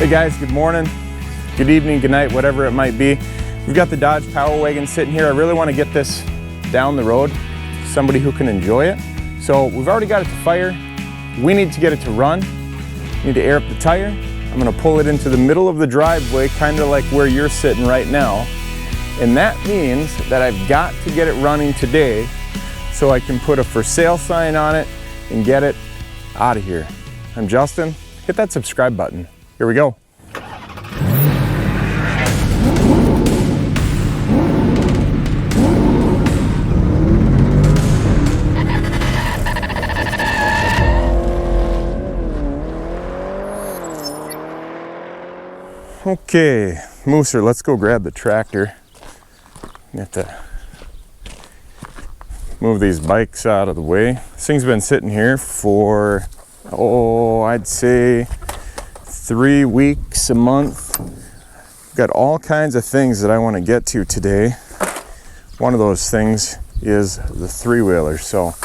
Hey guys, good morning, good evening, good night, whatever it might be. We've got the Dodge Power Wagon sitting here. I really want to get this down the road, somebody who can enjoy it. So we've already got it to fire. We need to get it to run. We need to air up the tire. I'm going to pull it into the middle of the driveway, kind of like where you're sitting right now. And that means that I've got to get it running today so I can put a for sale sign on it and get it out of here. I'm Justin. Hit that subscribe button. Here we go. Okay, Mooser, let's go grab the tractor. You have to move these bikes out of the way. This thing's been sitting here for, I'd say 3 weeks, a month. Got all kinds of things that I want to get to today. One of those things is the three-wheeler. So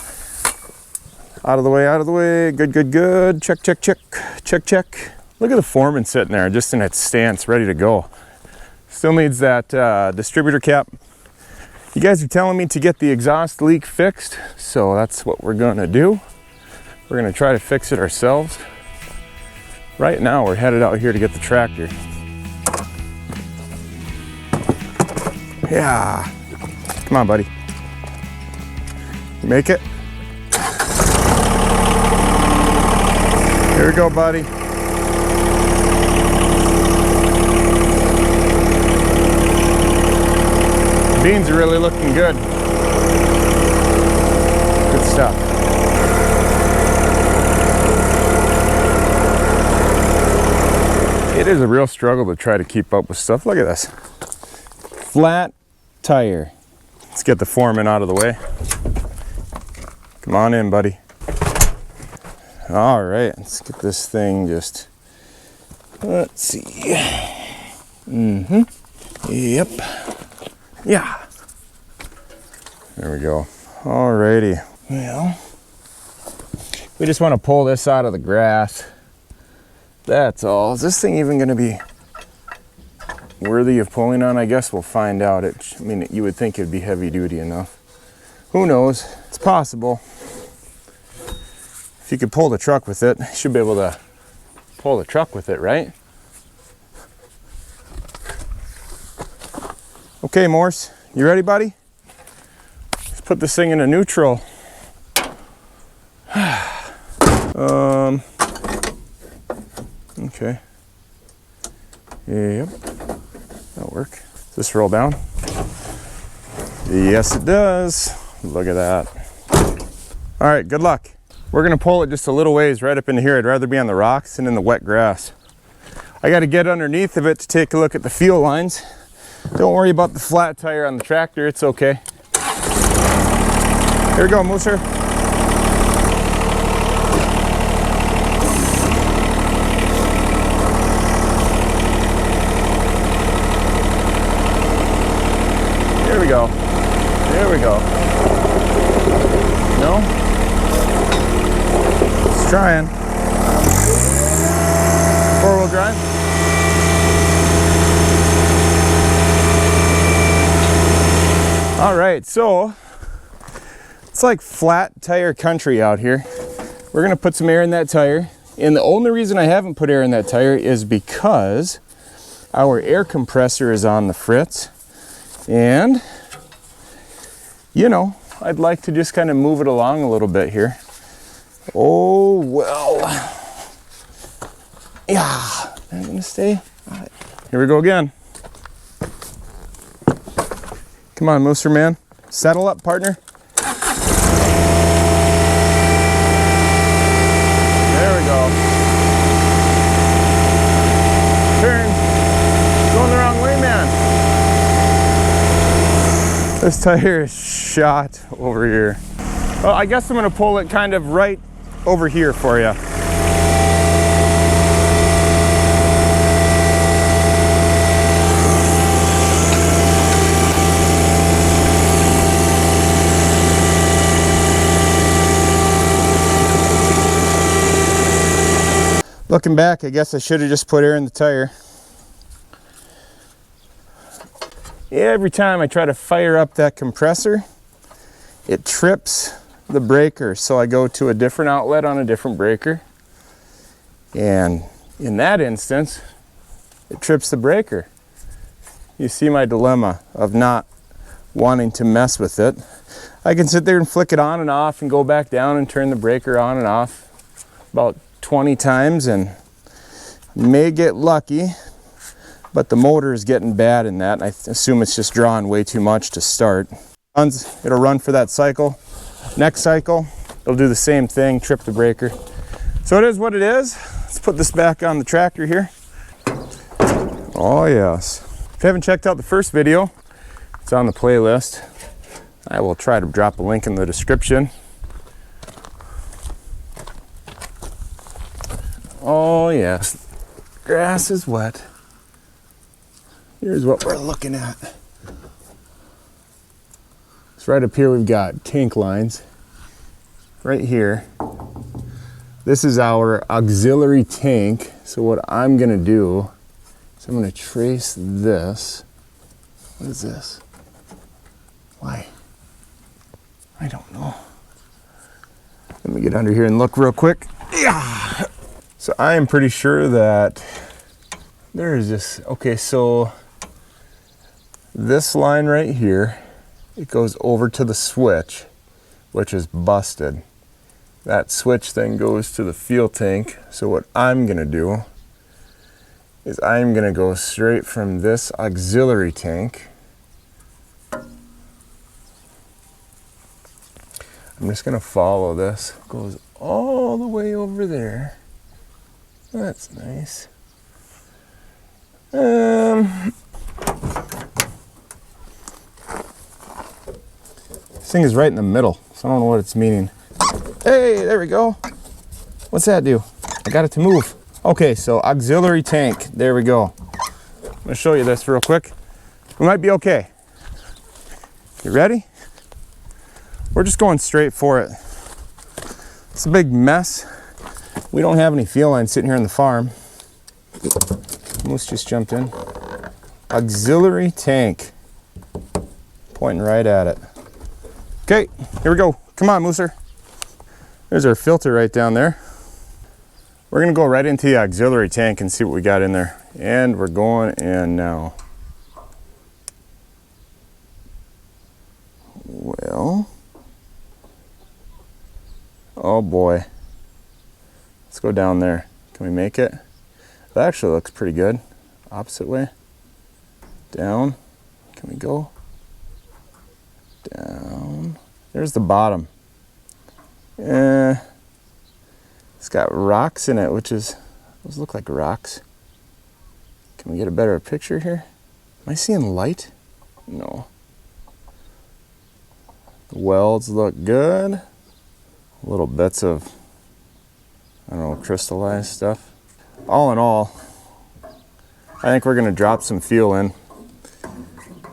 out of the way, good, good, good. Check, check, check, check, check. Look at the Foreman sitting there, just in its stance, ready to go. Still needs that distributor cap. You guys are telling me to get the exhaust leak fixed, so that's what we're gonna do. We're gonna try to fix it ourselves. Right now, we're headed out here to get the tractor. Yeah, come on, buddy. Make it. Here we go, buddy. Beans are really looking good. Good stuff. It is a real struggle to try to keep up with stuff. Look at this. Flat tire. Let's get the Foreman out of the way. Come on in, buddy. All right, let's get this thing just, let's see. Yep. Yeah. There we go. Alrighty. Well, we just want to pull this out of the grass. That's all. Is this thing even going to be worthy of pulling on? I guess we'll find out. I mean, you would think it'd be heavy duty enough. Who knows? It's possible. If you could pull the truck with it, you should be able to pull the truck with it, right? Okay, Morse, you ready, buddy? Let's put this thing into neutral. Okay. Yep, that'll work. Does this roll down? Yes, it does. Look at that. All right, good luck. We're gonna pull it just a little ways right up into here. I'd rather be on the rocks than in the wet grass. I gotta get underneath of it to take a look at the fuel lines. Don't worry about the flat tire on the tractor, it's okay. Here we go, Mooser. Here we go. There we go. No? It's trying. Four-wheel drive. All right, so it's like flat tire country out here. We're gonna put some air in that tire. And the only reason I haven't put air in that tire is because our air compressor is on the fritz. And, you know, I'd like to just kind of move it along a little bit here. Oh, well. Yeah, I'm gonna stay. All right. Here we go again. Come on, Mooser man. Settle up, partner. There we go. Turn. Going the wrong way, man. This tire is shot over here. Well, I guess I'm gonna pull it kind of right over here for you. Looking back, I guess I should have just put air in the tire. Every time I try to fire up that compressor, it trips the breaker. So I go to a different outlet on a different breaker. And in that instance, it trips the breaker. You see my dilemma of not wanting to mess with it. I can sit there and flick it on and off and go back down and turn the breaker on and off about 20 times and may get lucky, but the motor is getting bad in that. I assume it's just drawing way too much to start. It'll run for that cycle. Next cycle, it'll do the same thing, trip the breaker. So it is what it is. Let's put this back on the tractor here. Oh yes. If you haven't checked out the first video, it's on the playlist. I will try to drop a link in the description. Oh yes, grass is wet. Here's what we're looking at. So right up here we've got tank lines. Right here. This is our auxiliary tank. So what I'm gonna do is I'm gonna trace this. What is this? Why? I don't know. Let me get under here and look real quick. Yeah. So I am pretty sure that there is this, okay, so this line right here, it goes over to the switch, which is busted. That switch then goes to the fuel tank. So what I'm gonna do is I'm gonna go straight from this auxiliary tank. I'm just gonna follow this. It goes all the way over there. That's nice. This thing is right in the middle, so I don't know what it's meaning. Hey, there we go. What's that do? I got it to move. Okay, so auxiliary tank. There we go. I'm gonna show you this real quick. We might be okay. You ready? We're just going straight for it. It's a big mess. We don't have any fuel lines sitting here on the farm. Moose just jumped in. Auxiliary tank. Pointing right at it. Okay, here we go. Come on, Mooser. There's our filter right down there. We're gonna go right into the auxiliary tank and see what we got in there. And we're going in now. Well, oh boy. Let's go down there. Can we make it? That actually looks pretty good. Opposite way. Down. Can we go? Down. There's the bottom. It's got rocks in it, which is, those look like rocks. Can we get a better picture here? Am I seeing light? No. The welds look good. Little bits of, I don't know, crystallized stuff. All in all, I think we're gonna drop some fuel in.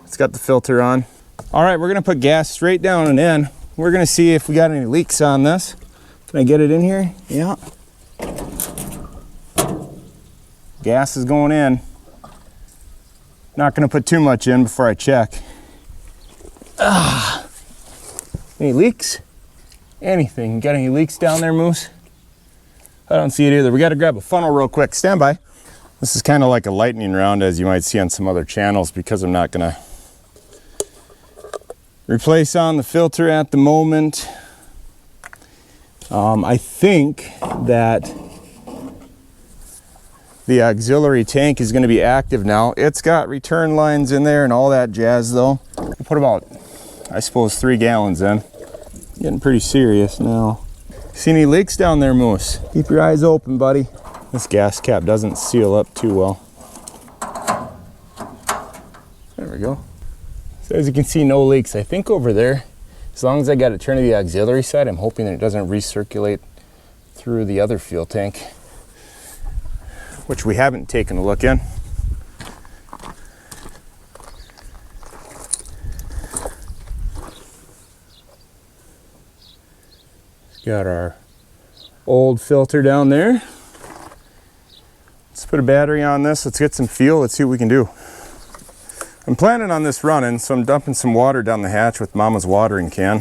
It's got the filter on. All right, we're gonna put gas straight down and in. We're gonna see if we got any leaks on this. Can I get it in here? Yeah. Gas is going in. Not gonna put too much in before I check. Any leaks? Anything? Got any leaks down there, Moose? I don't see it either. We gotta grab a funnel real quick. Stand by. This is kind of like a lightning round, as you might see on some other channels, because I'm not gonna replace on the filter at the moment. I think that the auxiliary tank is going to be active now. It's got return lines in there and all that jazz though. We'll put about, I suppose, 3 gallons in. Getting pretty serious now. See any leaks down there, Moose? Keep your eyes open, buddy. This gas cap doesn't seal up too well. There we go. So as you can see, no leaks. I think over there, as long as I got it turned to the auxiliary side, I'm hoping that it doesn't recirculate through the other fuel tank, which we haven't taken a look in. Got our old filter down there. Put a battery on this. Let's get some fuel. Let's see what we can do. I'm planning on this running, so I'm dumping some water down the hatch with Mama's watering can.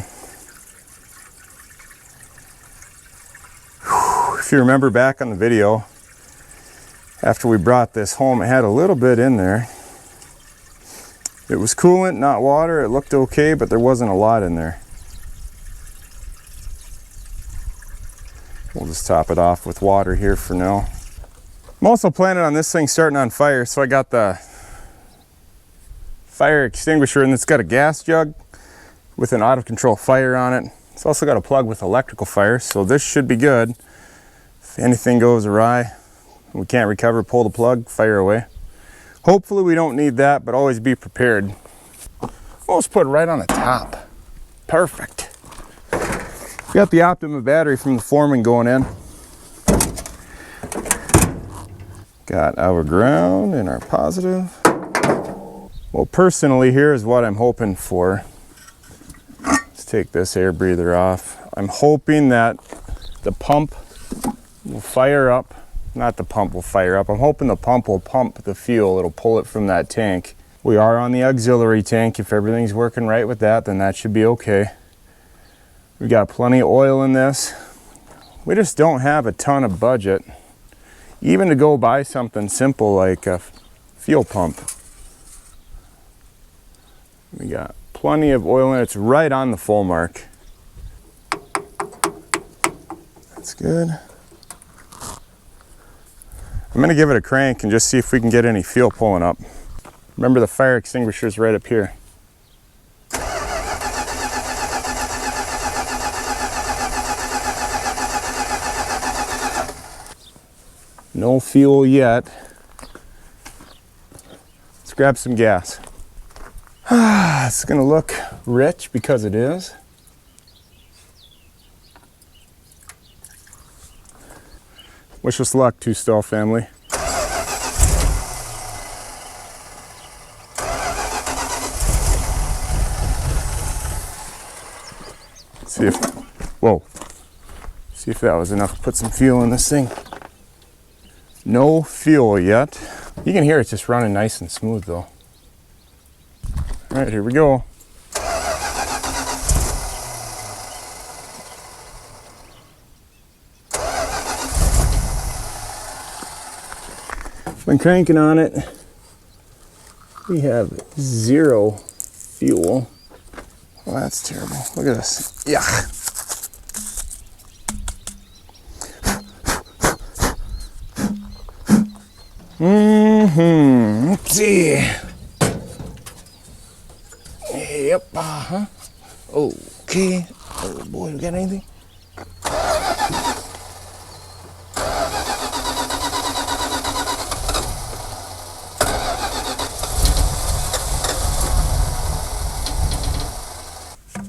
Whew. If you remember back on the video, after we brought this home, it had a little bit in there. It was coolant, not water. It looked okay, but there wasn't a lot in there. We'll just top it off with water here for now. I'm also planning on this thing starting on fire, so I got the fire extinguisher, and it's got a gas jug with an out-of-control fire on it. It's also got a plug with electrical fire, so this should be good. If anything goes awry, we can't recover, pull the plug, fire away. Hopefully we don't need that, but always be prepared. We'll just put it right on the top. Perfect. Got the Optima battery from the Foreman going in. Got our ground and our positive. Well, personally, here is what I'm hoping for. Let's take this air breather off. I'm hoping that the pump will fire up. Not the pump will fire up. I'm hoping the pump will pump the fuel. It'll pull it from that tank. We are on the auxiliary tank. If everything's working right with that, then that should be okay. We got plenty of oil in this. We just don't have a ton of budget, even to go buy something simple like a fuel pump. We got plenty of oil in it. It's right on the full mark. That's good. I'm gonna give it a crank and just see if we can get any fuel pulling up. Remember, the fire extinguisher is right up here. No fuel yet. Let's grab some gas. It's gonna look rich because it is. Wish us luck, Two Stall family. See if, whoa. See if that was enough to put some fuel in this thing. No fuel yet. You can hear it's just running nice and smooth though. All right, here we go. Been cranking on it. We have 0 fuel. Well, that's terrible. Look at this. Yeah. Let's see. Yep. Okay. Oh boy, we got anything?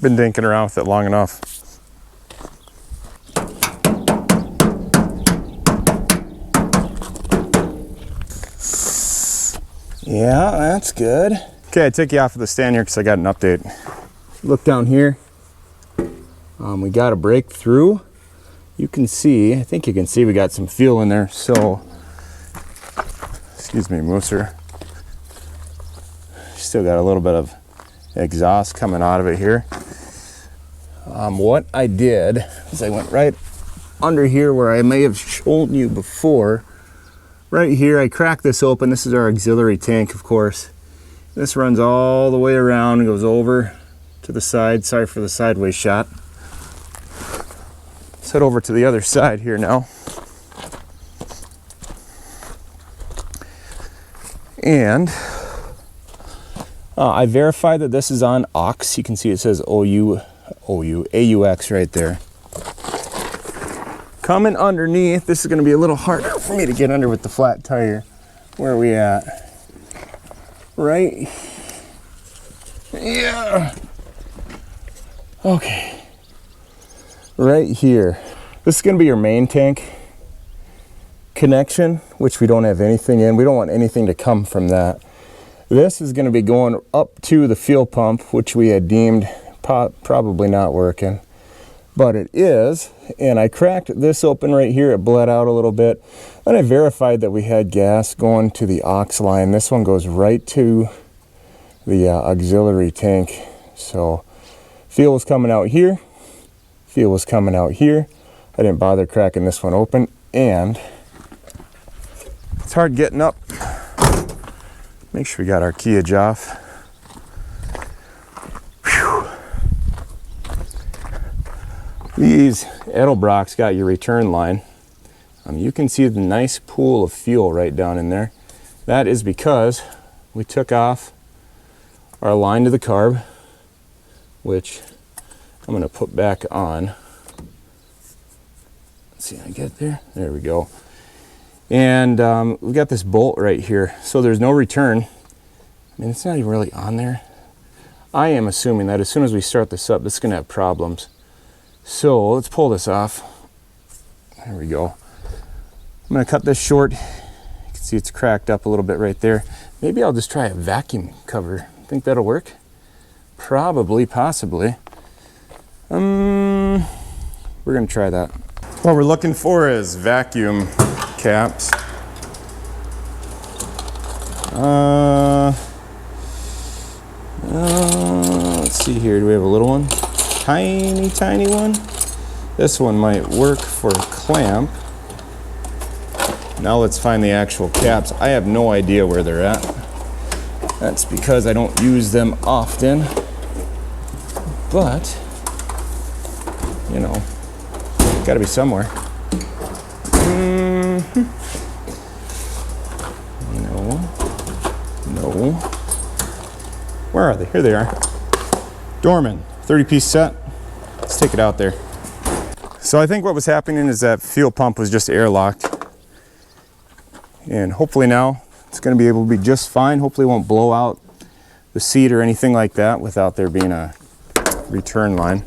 Been dinking around with it long enough. Yeah, that's good. Okay, I took you off of the stand here because I got an update. Look down here. We got a breakthrough. You can see, I think you can see we got some fuel in there. So, excuse me, Mooser. Still got a little bit of exhaust coming out of it here. What I did is I went right under here where I may have shown you before. Right here, I cracked this open. This is our auxiliary tank, of course. This runs all the way around and goes over to the side. Sorry for the sideways shot. Let's head over to the other side here now. And I verified that this is on aux. You can see it says AUX right there. Coming underneath, this is going to be a little harder for me to get under with the flat tire. Where are we at? Right. Yeah. Okay. Right here. This is going to be your main tank connection, which we don't have anything in. We don't want anything to come from that. This is going to be going up to the fuel pump, which we had deemed probably not working. but it is. And I cracked this open right here. It bled out a little bit. Then I verified that we had gas going to the aux line. This one goes right to the auxiliary tank. So fuel was coming out here. Fuel was coming out here. I didn't bother cracking this one open, and it's hard getting up. Make sure we got our keyage off. Whew. These Edelbrocks got your return line. You can see the nice pool of fuel right down in there. That is because we took off our line to the carb, which I'm going to put back on. Let's see, I get there. There we go. And we've got this bolt right here, so there's no return. I mean, it's not even really on there. I am assuming that as soon as we start this up, this is going to have problems. So let's pull this off. There we go. I'm going to cut this short. You can see it's cracked up a little bit right there. Maybe I'll just try a vacuum cover. Think that'll work? Probably, possibly. We're going to try that. What we're looking for is vacuum caps. Let's see here. Do we have a little one? Tiny one. This one might work for a clamp. Now let's find the actual caps. I have no idea where they're at. That's because I don't use them often. But, you know, gotta be somewhere. No. Where are they? Here they are. Dorman, 30-piece set. Let's take it out there. So I think what was happening is that fuel pump was just airlocked. And hopefully now it's going to be able to be just fine. Hopefully it won't blow out the seat or anything like that without there being a return line.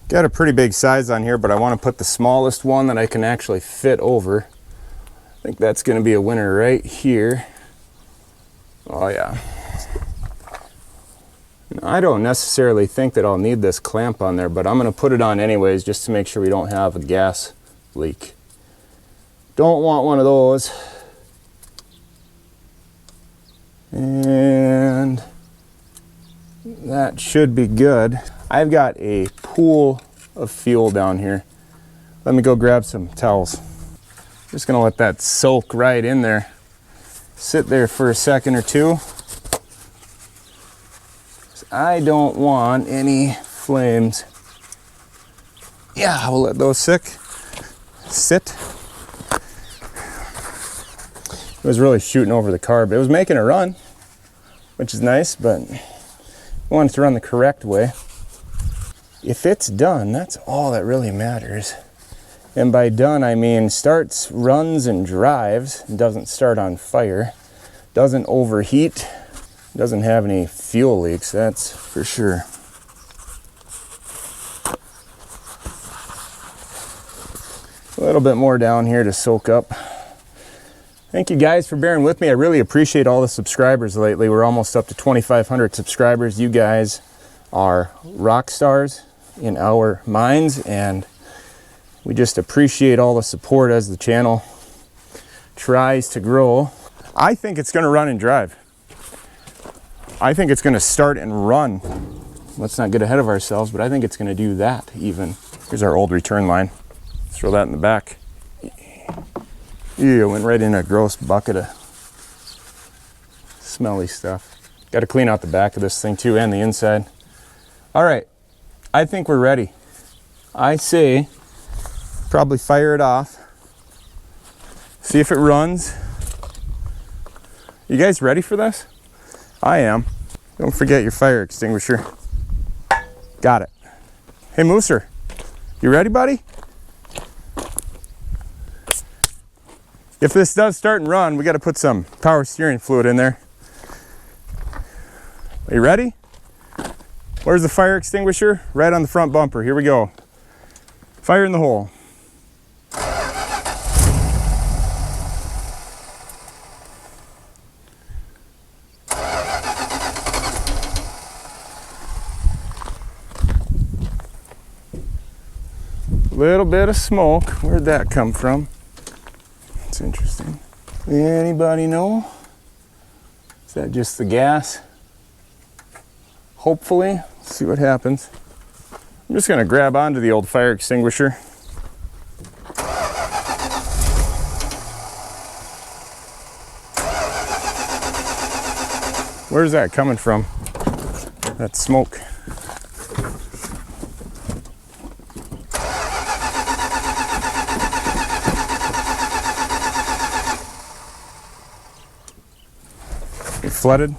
Got a pretty big size on here, but I want to put the smallest one that I can actually fit over. I think that's going to be a winner right here. Oh yeah. I don't necessarily think that I'll need this clamp on there, but I'm going to put it on anyways just to make sure we don't have a gas leak. Don't want one of those. And that should be good. I've got a pool of fuel down here. Let me go grab some towels. Just gonna let that soak right in there. Sit there for a second or two. I don't want any flames. Yeah, we'll let those sit. It was really shooting over the carb. It was making a run, which is nice, but I want it to run the correct way. If it's done, that's all that really matters. And by done, I mean starts, runs, and drives. It doesn't start on fire. Doesn't overheat. Doesn't have any fuel leaks, that's for sure. A little bit more down here to soak up. Thank you guys for bearing with me. I really appreciate all the subscribers lately. We're almost up to 2,500 subscribers. You guys are rock stars in our minds, and we just appreciate all the support as the channel tries to grow. I think it's going to run and drive. I think it's going to start and run. Let's not get ahead of ourselves, but I think it's going to do that even. Here's our old return line. Let's throw that in the back. Yeah, went right in a gross bucket of smelly stuff. Got to clean out the back of this thing too, and the inside. All right, I think we're ready. I say probably fire it off. See if it runs. You guys ready for this? I am. Don't forget your fire extinguisher. Got it. Hey, Mooser, you ready, buddy? If this does start and run, we got to put some power steering fluid in there. Are you ready? Where's the fire extinguisher? Right on the front bumper. Here we go. Fire in the hole. Little bit of smoke. Where'd that come from? It's interesting. Anybody know? Is that just the gas? Hopefully. Let's see what happens. I'm just gonna grab onto the old fire extinguisher. Where's that coming from? That smoke. You flooded?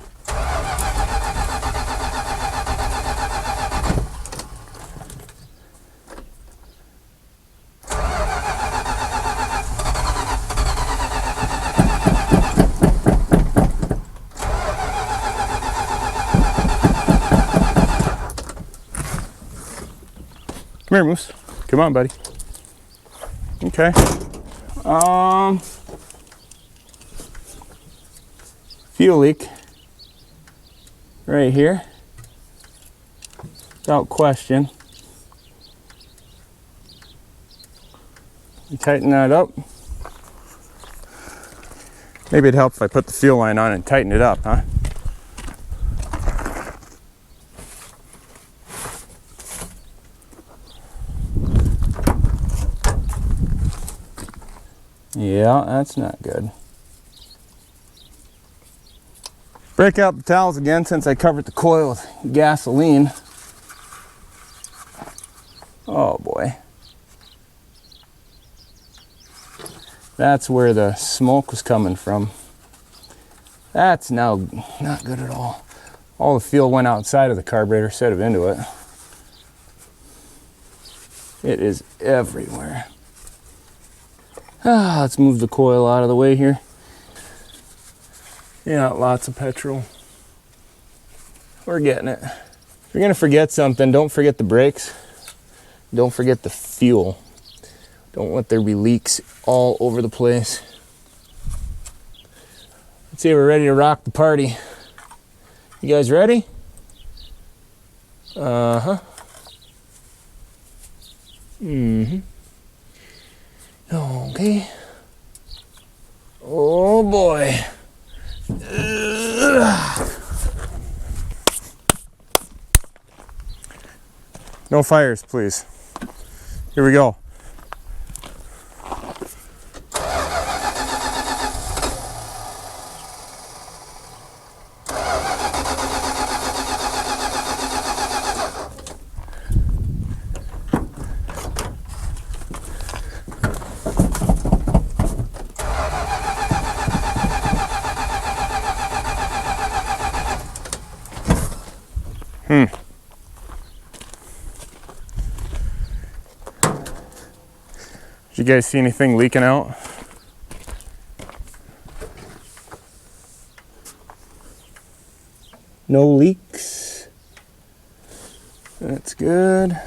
Come here, Moose. Come on, buddy. Okay. Fuel leak right here, without question. You tighten that up. Maybe it'd help if I put the fuel line on and tighten it up, huh? Yeah, that's not good. Break out the towels again since I covered the coil with gasoline. Oh boy. That's where the smoke was coming from. That's now not good at all. All the fuel went outside of the carburetor instead of into it. It is everywhere. Let's move the coil out of the way here. Yeah, lots of petrol. We're getting it. If you're gonna forget something, don't forget the brakes. Don't forget the fuel. Don't let there be leaks all over the place. Let's see, we're ready to rock the party. You guys ready? Uh-huh. Mm-hmm. Okay. Oh boy. No fires, please. Here we go. Did you guys see anything leaking out? No leaks. That's good.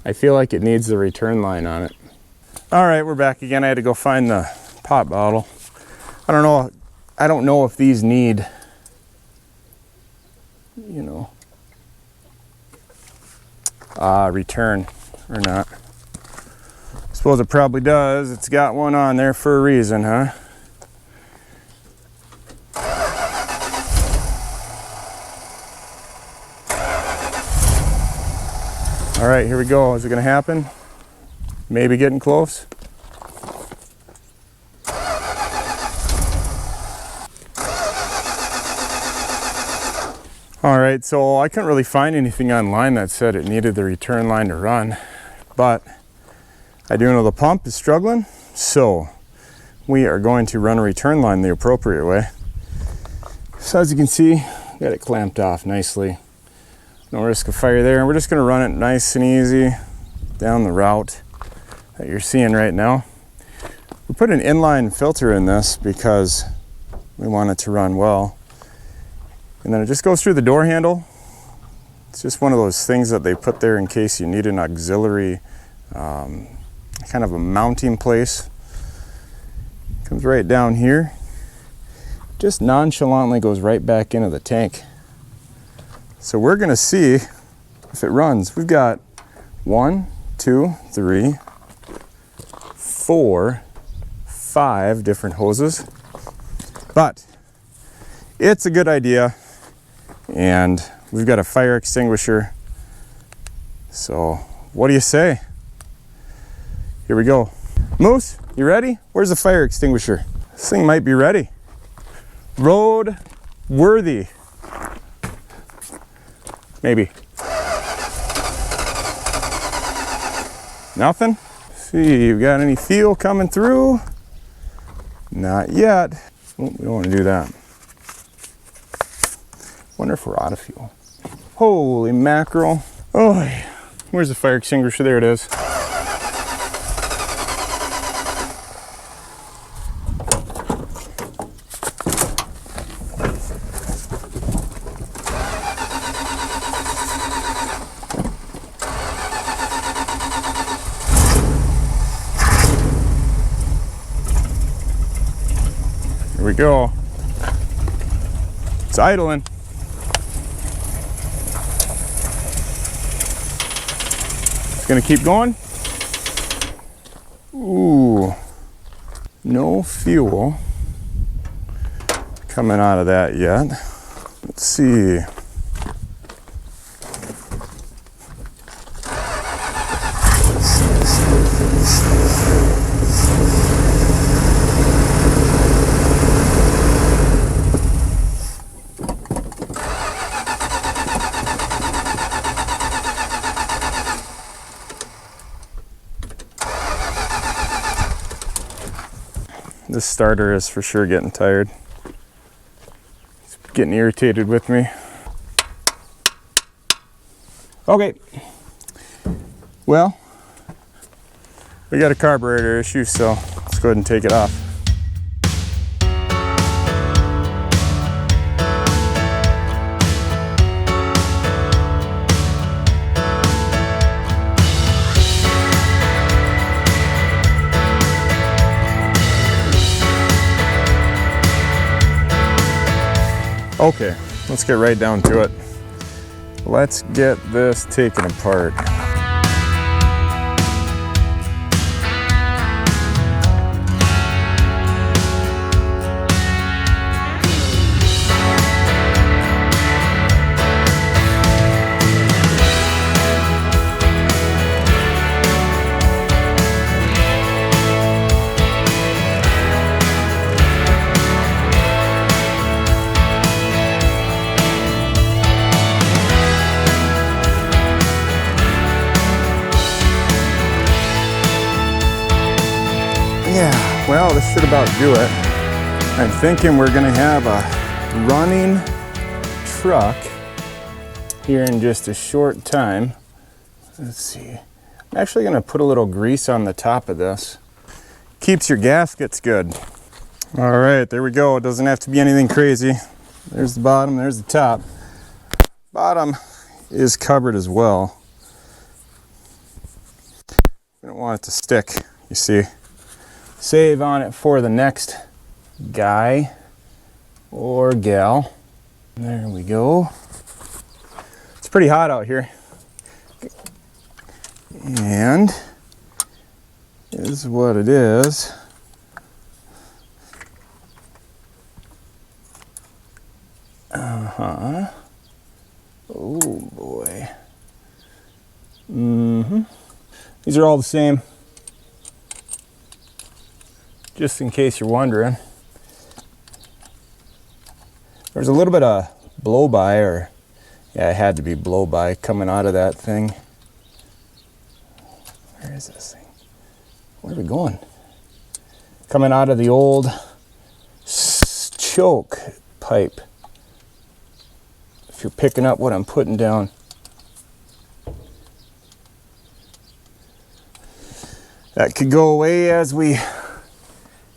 I feel like it needs the return line on it. All right, we're back again. I had to go find the pop bottle. I don't know if these need, you know, return or not. Suppose it probably does. It's got one on there for a reason, huh? All right, here we go. Is it gonna happen? Maybe getting close. All right, so I couldn't really find anything online that said it needed the return line to run, but I do know the pump is struggling, so we are going to run a return line the appropriate way. So as you can see, got it clamped off nicely. No risk of fire there. And we're just gonna run it nice and easy down the route that you're seeing right now. We put an inline filter in this because we want it to run well. And then it just goes through the door handle. It's just one of those things that they put there in case you need an auxiliary kind of a mounting place. Comes right down here. Just nonchalantly goes right back into the tank. So we're gonna see if it runs. We've got 1, 2, 3, 4, 5 different hoses. But it's a good idea, and we've got a fire extinguisher. So what do you say? Here we go. Moose, you ready? Where's the fire extinguisher? This thing might be ready. Road worthy. Maybe. Nothing? See, you got any fuel coming through? Not yet. Oh, we don't want to do that. Wonder if we're out of fuel. Holy mackerel. Oh, where's the fire extinguisher? There it is. Here we go. It's idling. It's gonna keep going. Ooh, no fuel coming out of that yet. Let's see. This starter is for sure getting tired. It's getting irritated with me. Okay. Well, we got a carburetor issue, so let's go ahead and take it off. Okay, let's get right down to it. Let's get this taken apart. Yeah, well, this should about do it. I'm thinking we're gonna have a running truck here in just a short time. Let's see. I'm actually gonna put a little grease on the top of this. Keeps your gaskets good. All right, there we go. It doesn't have to be anything crazy. There's the bottom, there's the top. Bottom is covered as well. We don't want it to stick, you see. Save on it for the next guy or gal. There we go. It's pretty hot out here. And this is what it is. Uh-huh. Oh boy. Mm-hmm. These are all the same. Just in case you're wondering. There's a little bit of blow-by, or yeah, it had to be blow-by coming out of that thing. Where is this thing? Where are we going? Coming out of the old choke pipe. If you're picking up what I'm putting down. That could go away as we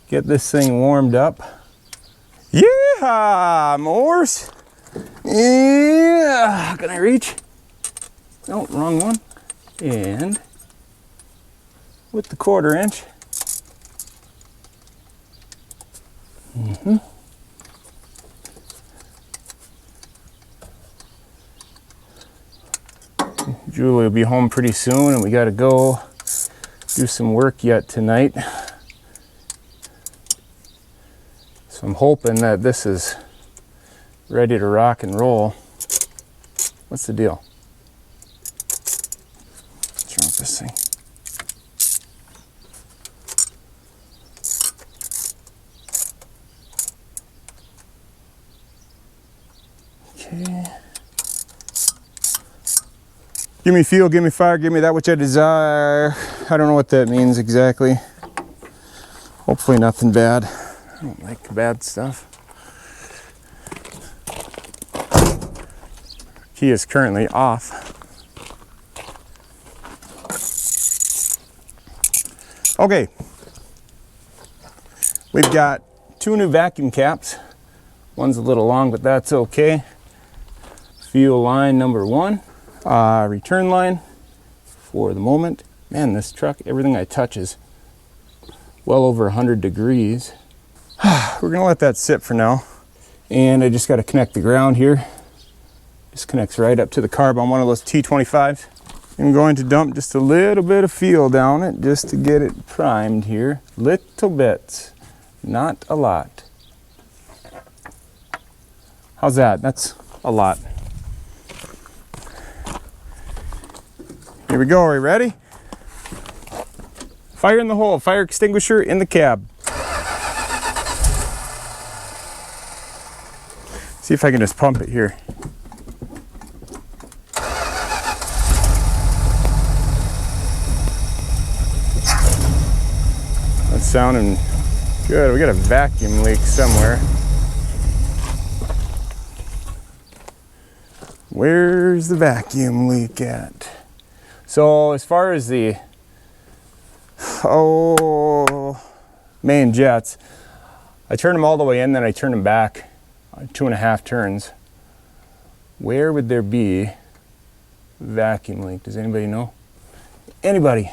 get this thing warmed up. Yeah, Morse. Yeah, can I reach? No, wrong one. And with the 1/4 inch. Mm-hmm. Julie will be home pretty soon, and we got to go do some work yet tonight. So I'm hoping that this is ready to rock and roll. What's the deal? What's wrong with this thing? Okay. Give me fuel, give me fire, give me that which I desire. I don't know what that means exactly. Hopefully nothing bad. I don't like bad stuff. Key is currently off. Okay. We've got 2 new vacuum caps. One's a little long, but that's okay. Fuel line number 1. Return line for the moment. Man, this truck, everything I touch is well over 100 degrees. We're gonna let that sit for now. And I just gotta connect the ground here. Just connects right up to the carb on one of those T25s. I'm going to dump just a little bit of fuel down it just to get it primed here. Little bits, not a lot. How's that? That's a lot. Here we go, are we ready? Fire in the hole, fire extinguisher in the cab. See if I can just pump it here. That's sounding good. We got a vacuum leak somewhere. Where's the vacuum leak at? So as far as the main jets, I turn them all the way in, then I turn them back 2.5 turns. Where would there be vacuum leak? Does anybody know? Anybody?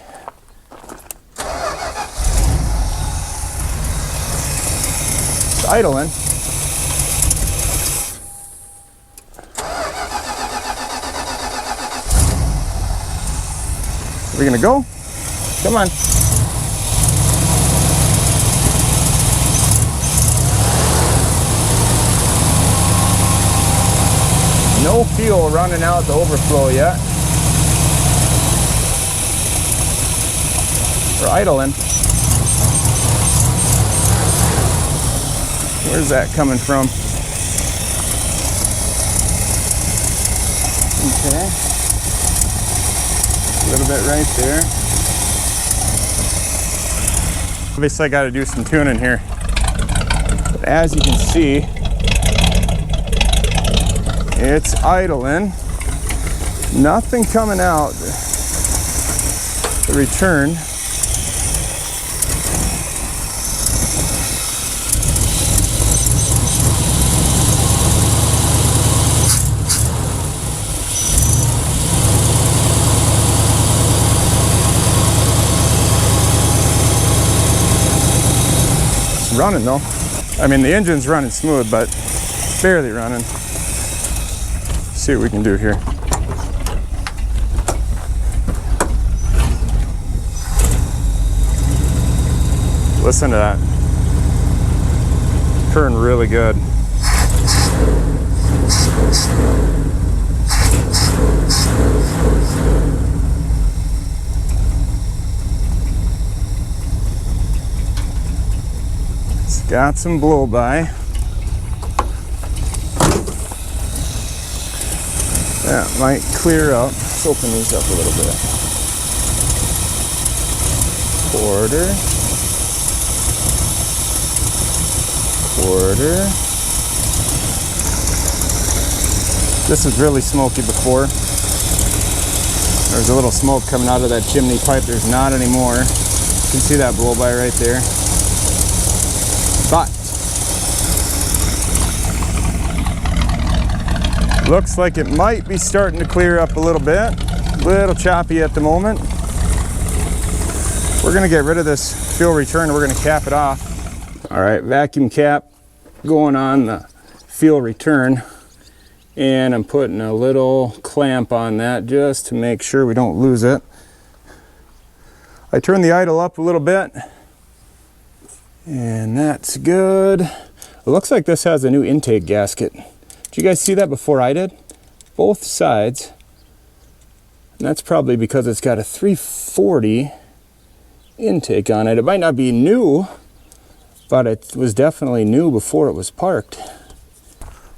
It's idling. Are we gonna go? Come on. No fuel running out the overflow yet. We're idling. Where's that coming from? Okay. A little bit right there. Obviously I got to do some tuning here. But as you can see, it's idling. Nothing coming out. The return. Running though. I mean, the engine's running smooth, but barely running. Let's see what we can do here. Listen to that. Purring really good. Got some blow by. That might clear up. Let's open these up a little bit. Quarter. This was really smoky before. There was a little smoke coming out of that chimney pipe. There's not anymore. You can see that blow by right there. But looks like it might be starting to clear up a little bit. A little choppy at the moment. We're gonna get rid of this fuel return and we're gonna cap it off. All right, vacuum cap going on the fuel return. And I'm putting a little clamp on that just to make sure we don't lose it. I turn the idle up a little bit, and that's good. It looks like this has a new intake gasket. Did you guys see that before I did? Both sides. And that's probably because it's got a 340 intake on it. It might not be new, but it was definitely new before it was parked.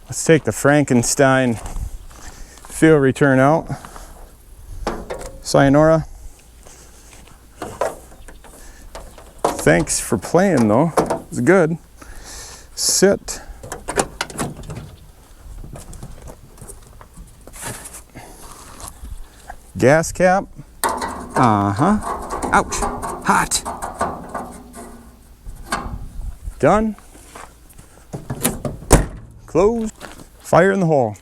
Let's take the Frankenstein fuel return out. Sayonara. Thanks for playing though, it was good. Sit. Gas cap. Ouch, hot. Done. Closed. Fire in the hole.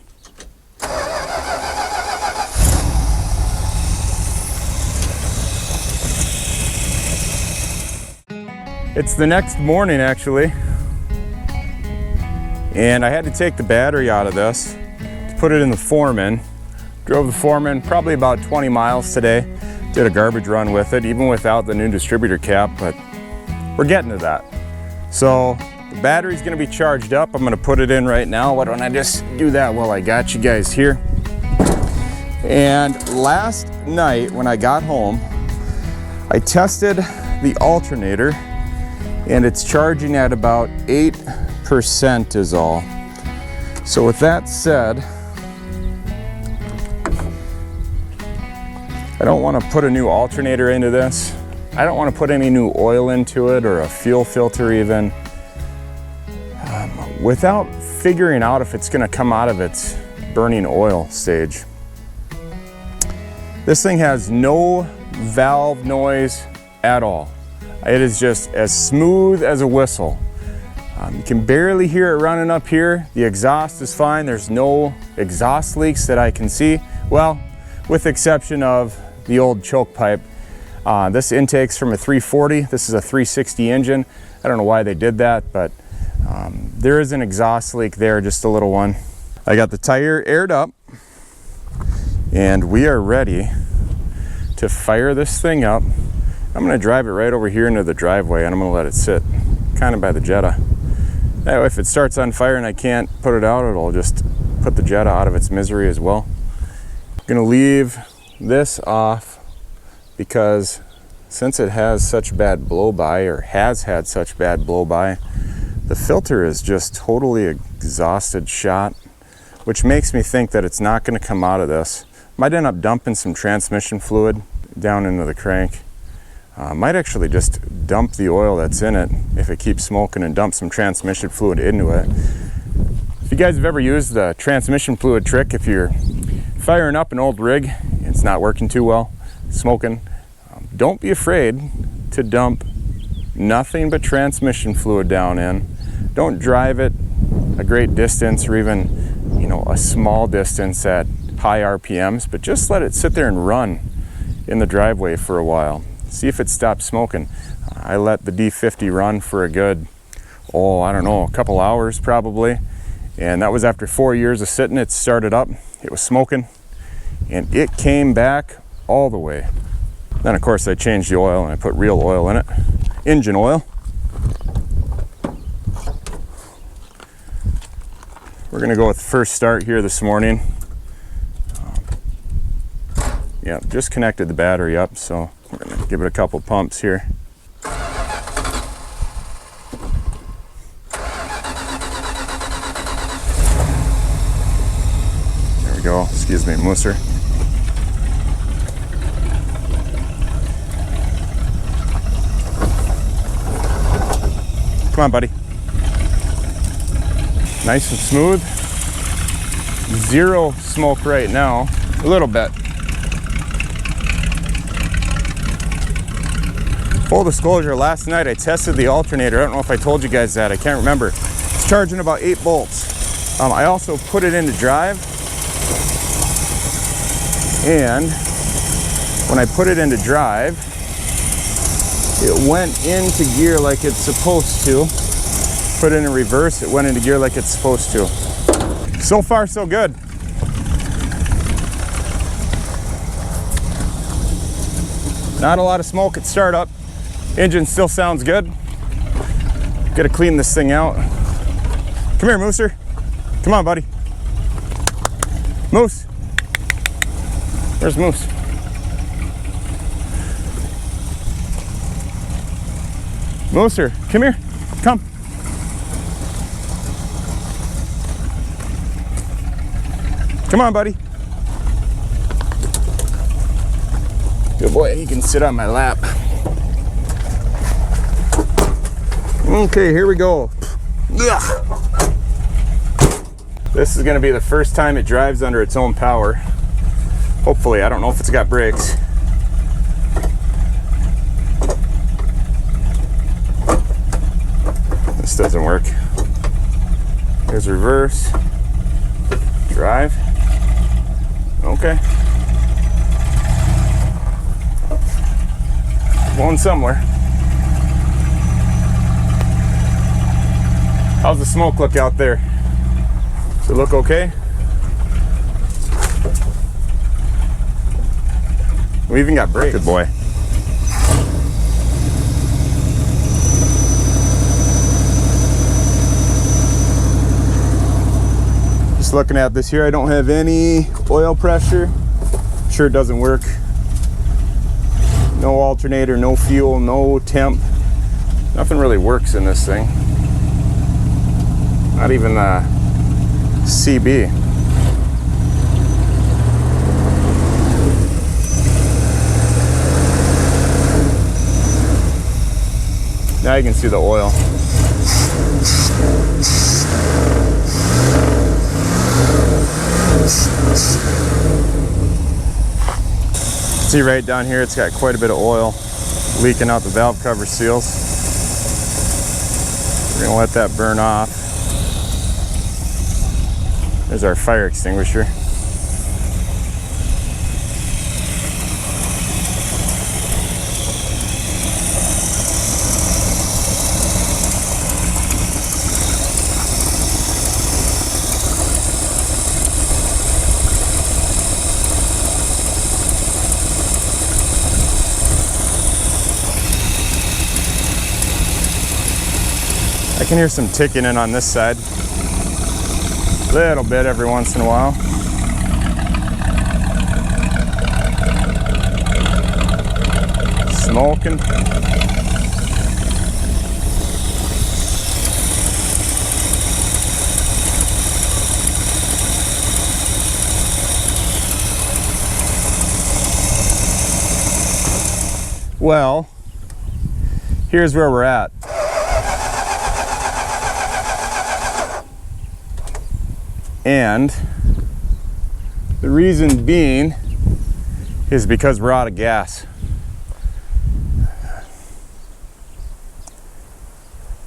It's the next morning actually, and I had to take the battery out of this to put it in the Foreman. Drove the Foreman probably about 20 miles today. Did a garbage run with it, even without the new distributor cap, but we're getting to that. So the battery's gonna be charged up. I'm gonna put it in right now. Why don't I just do that while I got you guys here? And last night when I got home, I tested the alternator, and it's charging at about 8% is all. So with that said, I don't want to put a new alternator into this. I don't want to put any new oil into it or a fuel filter even, without figuring out if it's going to come out of its burning oil stage. This thing has no valve noise at all. It is just as smooth as a whistle. You can barely hear it running up here. The exhaust is fine. There's no exhaust leaks that I can see. Well, with the exception of the old choke pipe. This intake's from a 340. This is a 360 engine. I don't know why they did that, but there is an exhaust leak there, just a little one. I got the tire aired up, and we are ready to fire this thing up. I'm gonna drive it right over here into the driveway, and I'm gonna let it sit kind of by the Jetta. That way, if it starts on fire and I can't put it out, it'll just put the Jetta out of its misery as well. I'm gonna leave this off because since it has such bad blow-by, or has had such bad blow-by, the filter is just totally exhausted shot, which makes me think that it's not gonna come out of this. Might end up dumping some transmission fluid down into the crank. Might actually just dump the oil that's in it if it keeps smoking and dump some transmission fluid into it. If you guys have ever used the transmission fluid trick, if you're firing up an old rig and it's not working too well, smoking, don't be afraid to dump nothing but transmission fluid down in. Don't drive it a great distance or even, a small distance at high RPMs, but just let it sit there and run in the driveway for a while. See if it stops smoking. I let the D50 run for a good, I don't know, a couple hours probably. And that was after 4 years of sitting. It started up, it was smoking, and it came back all the way. Then of course I changed the oil and I put real oil in it, engine oil. We're gonna go with first start here this morning. Yeah, just connected the battery up, so we're gonna give it a couple pumps here. There we go, excuse me, Moosser. Come on, buddy. Nice and smooth. Zero smoke right now, a little bit. Full disclosure, last night I tested the alternator. I don't know if I told you guys that, I can't remember. It's charging about 8 volts. I also put it into drive, and when I put it into drive, it went into gear like it's supposed to. Put it in reverse, it went into gear like it's supposed to. So far, so good. Not a lot of smoke at startup. Engine still sounds good. Gotta clean this thing out. Come here, Mooser. Come on, buddy. Moose. Where's Moose? Mooser, come here. Come. Come on, buddy. Good boy, he can sit on my lap. Okay, here we go. Ugh. This is gonna be the first time it drives under its own power. Hopefully, I don't know if it's got brakes. This doesn't work. Here's reverse. Drive. Okay. Going somewhere. How's the smoke look out there? Does it look okay? We even got brakes. Good boy. Just looking at this here, I don't have any oil pressure. Sure it doesn't work. No alternator, no fuel, no temp. Nothing really works in this thing. Not even the CB. Now you can see the oil. See right down here, it's got quite a bit of oil leaking out the valve cover seals. We're gonna let that burn off. There's our fire extinguisher. I can hear some ticking in on this side. Little bit every once in a while. Smoking. Well, here's where we're at. And the reason being is because we're out of gas.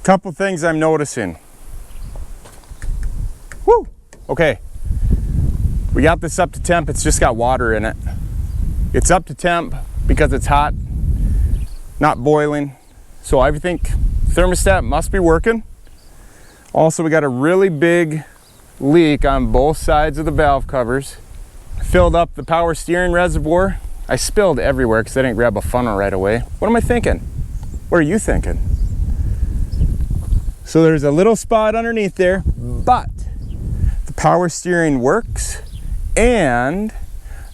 Couple things I'm noticing. Woo! Okay. We got this up to temp, it's just got water in it. It's up to temp because it's hot, not boiling. So I think thermostat must be working. Also, we got a really big leak on both sides of the valve covers. I filled up the power steering reservoir. I spilled everywhere because I didn't grab a funnel right away. What am I thinking? What are you thinking? So there's a little spot underneath there, but the power steering works and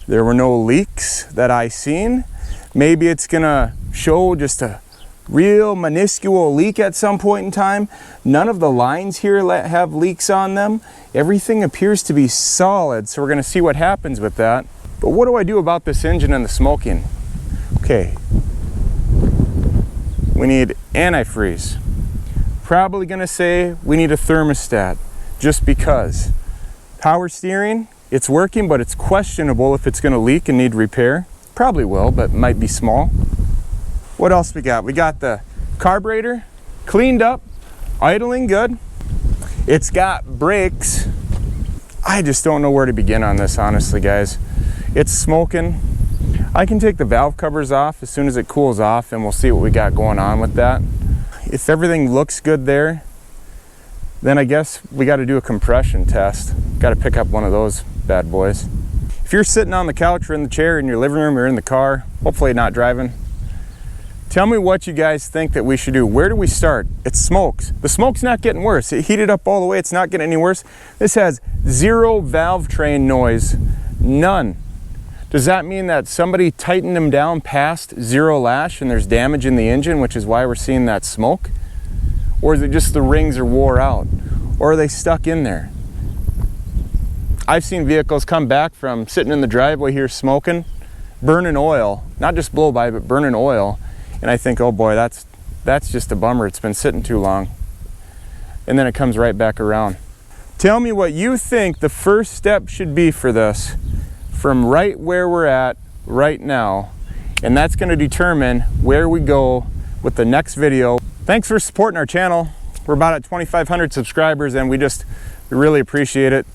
there were no leaks that I seen. Maybe it's gonna show just a real minuscule leak at some point in time. None of the lines here have leaks on them. Everything appears to be solid, so we're gonna see what happens with that. But what do I do about this engine and the smoking? Okay, we need antifreeze. Probably gonna say we need a thermostat, just because. Power steering, it's working, but it's questionable if it's gonna leak and need repair. Probably will, but might be small. What else we got? We got the carburetor cleaned up, idling good. It's got brakes. I just don't know where to begin on this, honestly, guys. It's smoking. I can take the valve covers off as soon as it cools off and we'll see what we got going on with that. If everything looks good there, then I guess we got to do a compression test. Got to pick up one of those bad boys. If you're sitting on the couch or in the chair in your living room or in the car, hopefully not driving, Tell me what you guys think that we should do. Where do we start? It smokes. The smoke's not getting worse. It heated up all the way. It's not getting any worse. This has zero valve train noise. None. Does that mean that somebody tightened them down past zero lash and there's damage in the engine, which is why we're seeing that smoke? Or is it just the rings are wore out? Or are they stuck in there? I've seen vehicles come back from sitting in the driveway here smoking, burning oil, not just blow by, but burning oil. And I think, oh boy, that's just a bummer. It's been sitting too long. And then it comes right back around. Tell me what you think the first step should be for this from right where we're at right now. And that's going to determine where we go with the next video. Thanks for supporting our channel. We're about at 2,500 subscribers and we really appreciate it.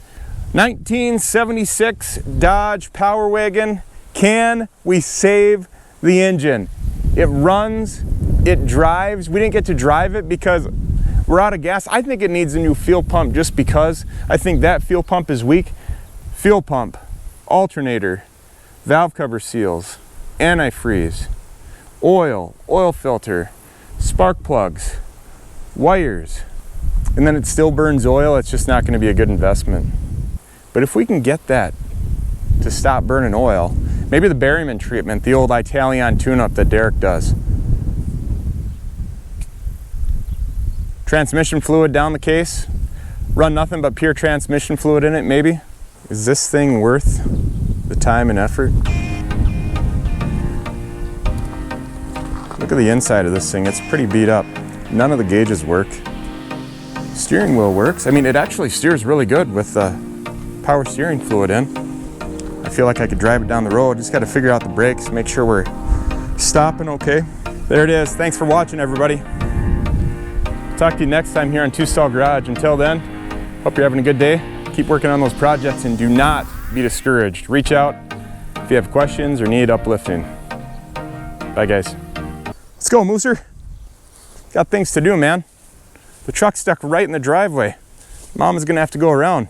1976 Dodge Power Wagon. Can we save the engine? It runs, it drives. We didn't get to drive it because we're out of gas. I think it needs a new fuel pump just because I think that fuel pump is weak. Fuel pump, alternator, valve cover seals, antifreeze, oil filter, spark plugs, wires, and then it still burns oil. It's just not going to be a good investment. But if we can get that to stop burning oil, maybe the Berryman treatment, the old Italian tune-up that Derek does. Transmission fluid down the case, run nothing but pure transmission fluid in it, maybe. Is this thing worth the time and effort? Look at the inside of this thing, it's pretty beat up. None of the gauges work. Steering wheel works. I mean, it actually steers really good with the power steering fluid in. I feel like I could drive it down the road. Just got to figure out the brakes, make sure we're stopping okay. There it is. Thanks for watching, everybody. Talk to you next time here on Two Stall Garage. Until then, hope you're having a good day. Keep working on those projects and do not be discouraged. Reach out if you have questions or need uplifting. Bye, guys. Let's go, Mooser. Got things to do, man. The truck's stuck right in the driveway. Mom is gonna have to go around.